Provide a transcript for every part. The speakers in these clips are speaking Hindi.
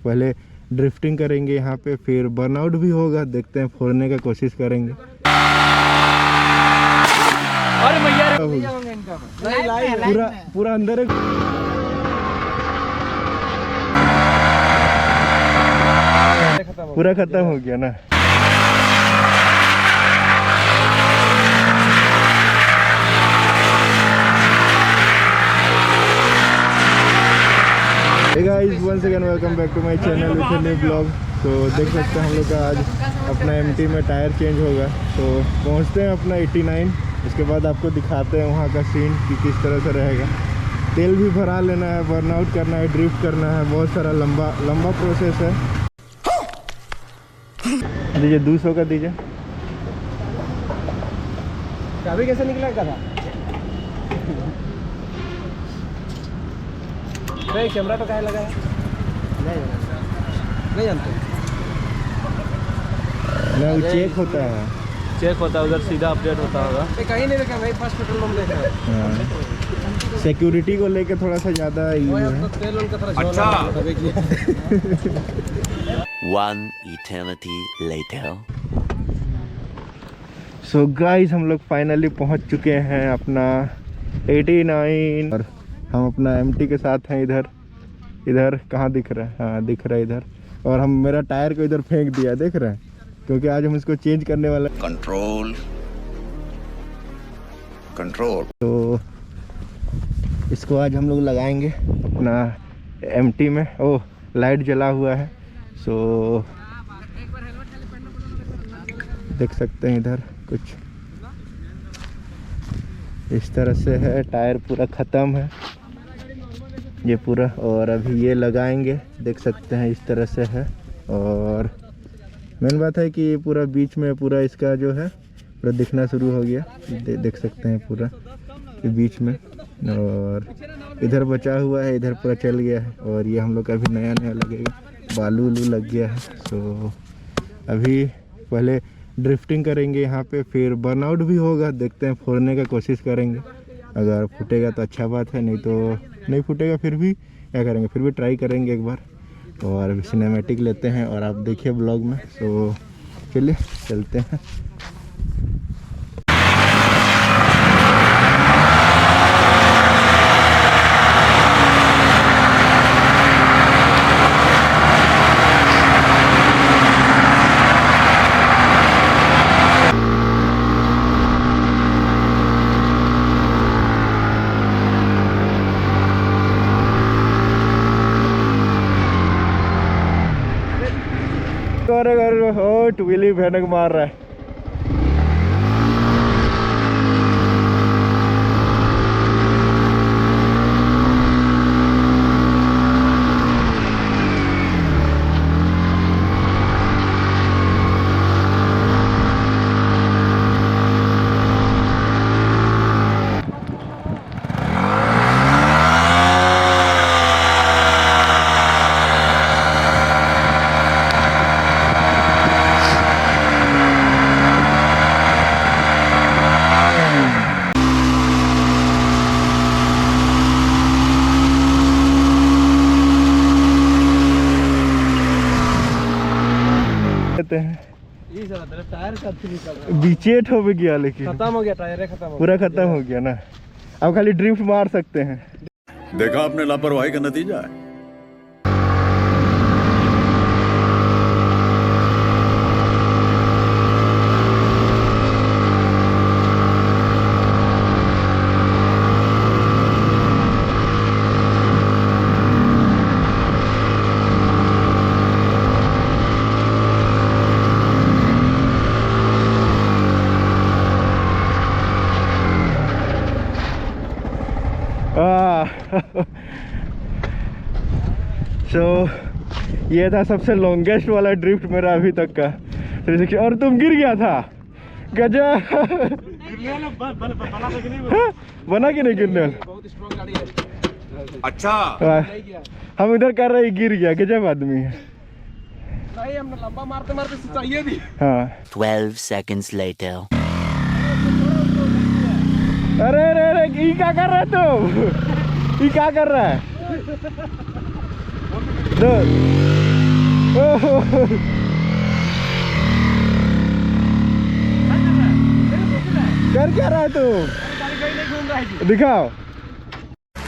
पहले ड्रिफ्टिंग करेंगे यहाँ पे, फिर बर्नआउट भी होगा, देखते हैं, फोड़ने का कोशिश करेंगे। पूरा अंदर पूरा खत्म हो गया ना। Hey guys, once again welcome back to my channel with a new vlog। तो देख सकते हैं हम लोग का आज अपना एमटी में टायर चेंज होगा। तो पहुंचते हैं अपना 89, उसके बाद आपको दिखाते हैं वहाँ का सीन कि किस तरह से रहेगा। तेल भी भरा लेना है, बर्नआउट करना है, ड्रिफ्ट करना है, बहुत सारा लंबा प्रोसेस है। दीजिए 200 का दीजिए। चाबी कैसे निकला था? नहीं, कैमरा तो कहाँ लगा है? नहीं जानते। नहीं, चेक होता है, चेक होता है उधर, सीधा अपडेट होता होगा। कहीं नहीं रखा भाई, फर्स्ट पेट्रोल पंप देखा। सिक्योरिटी को लेके थोड़ा सा ज़्यादा ही है। तेल उनका थोड़ा अच्छा। One eternity later. So guys, हम लोग फाइनली पहुंच चुके हैं अपना 89 और हम अपना एमटी के साथ हैं। इधर कहाँ दिख रहा है? हाँ दिख रहा है इधर। और हम मेरा टायर को इधर फेंक दिया, देख रहे हैं, क्योंकि आज हम इसको चेंज करने वाले। कंट्रोल तो इसको आज हम लोग लगाएंगे अपना एमटी में। ओह, लाइट जला हुआ है। सो देख सकते हैं इधर कुछ इस तरह से है। टायर पूरा ख़त्म है ये पूरा, और अभी ये लगाएंगे, देख सकते हैं इस तरह से है। और मेन बात है कि ये पूरा बीच में पूरा इसका जो है पूरा दिखना शुरू हो गया, देख सकते हैं पूरा ये बीच में। और इधर बचा हुआ है, इधर पूरा चल गया है। और ये हम लोग का अभी नया लगेगा, बालू लग गया है। सो अभी पहले ड्रिफ्टिंग करेंगे यहाँ पे, फिर बर्नआउट भी होगा, देखते हैं, फोड़ने का कोशिश करेंगे। अगर फूटेगा तो अच्छा बात है, नहीं तो नहीं फूटेगा फिर भी क्या करेंगे, फिर भी ट्राई करेंगे एक बार। और अभी सिनेमैटिक लेते हैं और आप देखिए ब्लॉग में। सो चलिए चलते हैं। हो टूली भयानक मार रहा है। बीचेट हो गया, लेकिन खत्म हो गया, टायर खत्म हो गया, पूरा खत्म हो गया ना। अब खाली ड्रिफ्ट मार सकते हैं। देखा आपने लापरवाही का नतीजा है। सो ये था सबसे लॉन्गेस्ट वाला ड्रिफ्ट मेरा अभी तक का। और तुम गिर गया था, गजब। बना कि नहीं गिरने? अच्छा, हम इधर कर रहे, गिर गया, गजब आदमी है। हमने लंबा मारते मारते चाहिए थी। हाँ 12 seconds later. अरे ये क्या कर रहा है तुम? ये क्या कर रहा है? कर क्या रहा है तू? दिखाओ।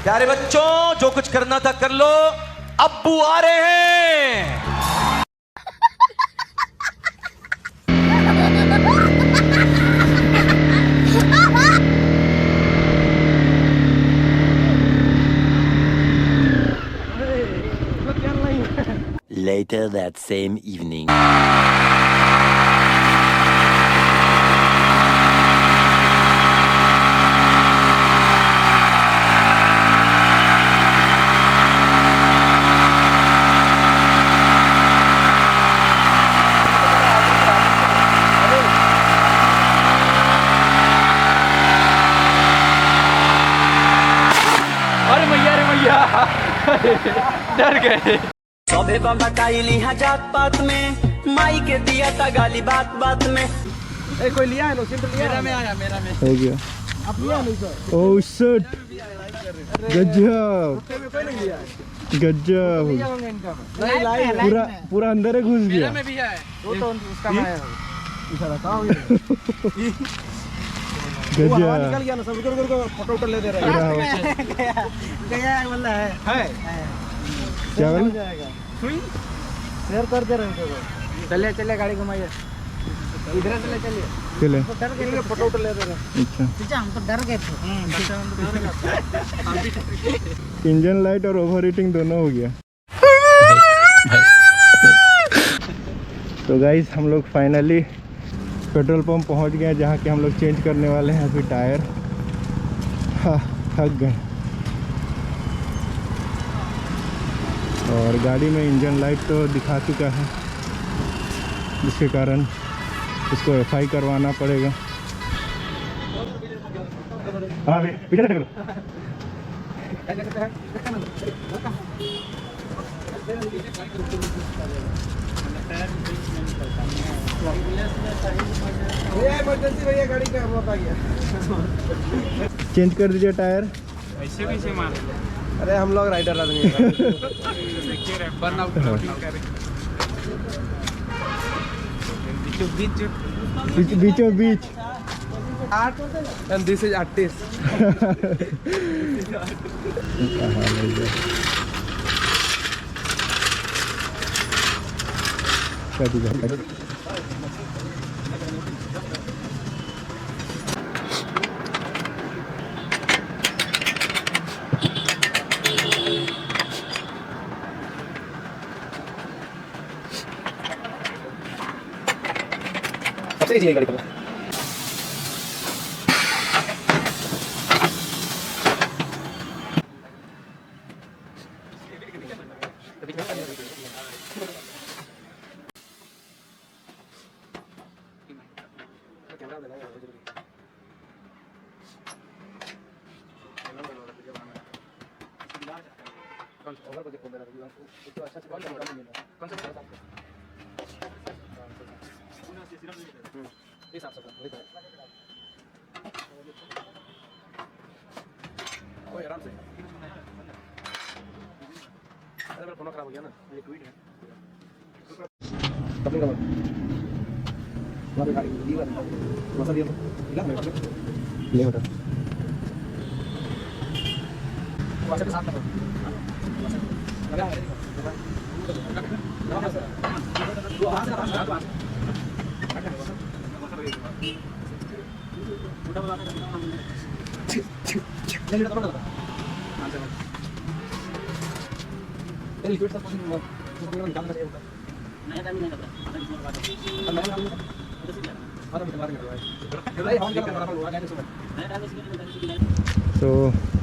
प्यारे बच्चों, जो कुछ करना था कर लो, अब्बू आ रहे हैं। Later that same evening. अरे मैया डर गए। सबे बताइली हाँ जात पात में, माई के दिया था गाली बात बात में। कोई लिया है? लो सिंपल लिया। मेरा में आया, मेरा में हो गया। अब लिया नहीं सर। ओह शिट, गजब कोई नहीं लिया है। गजब, नहीं लाई पूरा पूरा अंदर ही घुस गया। में भी है वो तो उसका है। इशारा कहां गजब निकल गया ना सब। रुको फोटो उठा ले दे रहा है। गया वाला है क्या बोल? शेयर कर दे रहे हैं। चलिए चलिए गाड़ी घुमाइए, इधर से चलिए। चले डर गए, फोटो उठा ले दे रहे हैं। अच्छा, हम तो डर गए थे। इंजन लाइट और ओवर हीटिंग दोनों हो गया। तो गाइस हम लोग फाइनली पेट्रोल पंप पहुंच गए, जहाँ के हम लोग चेंज करने वाले हैं अभी टायर। हाँ, थक गए। और गाड़ी में इंजन लाइट तो दिखा चुका है, जिसके कारण इसको एफआई करवाना पड़ेगा। हाँ पीछे रख लो। इमरजेंसी भैया, गाड़ी का मौका गया। चेंज कर दीजिए टायर। ऐसे कैसे मार? अरे हम लोग राइडर आदमी हैं। बर्नआउट बीचों बीच। and this is artist. सबसे इजी गाड़ी का। आराम से। अरे फोन खराब हो गया ना, ये ट्वीट है। कपड़े का वहाँ गाड़ी दी वाला मसा दिया मिला ले होता वहाँ से साथ में लिक्विड सब निकाल कर नया टाइम नहीं तो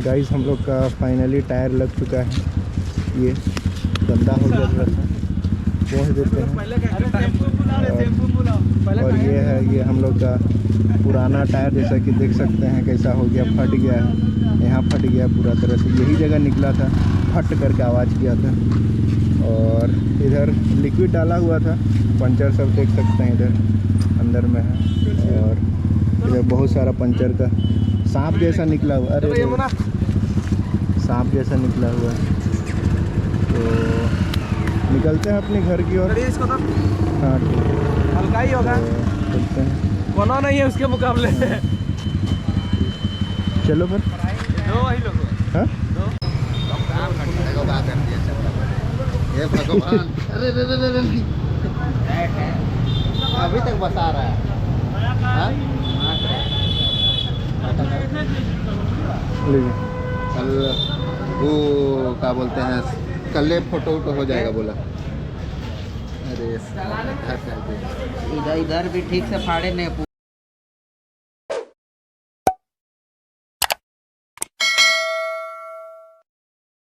गाइस हम लोग का फाइनली टायर लग चुका है। ये गंदा हो गया थोड़ा सा, पहुँच देते हैं। और ये है, ये हम लोग का पुराना टायर, जैसा कि देख सकते हैं कैसा हो गया, फट गया है। यहाँ फट गया पूरा तरह से, यही जगह निकला था, फट करके आवाज़ किया था। और इधर लिक्विड डाला हुआ था, पंचर सब देख सकते हैं इधर अंदर में है। और इधर बहुत सारा पंचर का सांप जैसा निकला हुआ, अरे सांप जैसा निकला हुआ है। तो निकलते हैं अपने घर की ओर। करिए इसको तो हाँ ठीक है, हल्का ही होगा, चलते हैं। कोना नहीं है उसके मुकाबले। चलो फिर। दो ही लोग हाँ ये भगवान, अरे रे रे रे रे, अभी तक बता रहा है। हाँ? लीजिए। कल वो क्या बोलते हैं, कल फोटो वोटो हो जाएगा बोला। अरे इधर भी ठीक से फाड़े नहीं।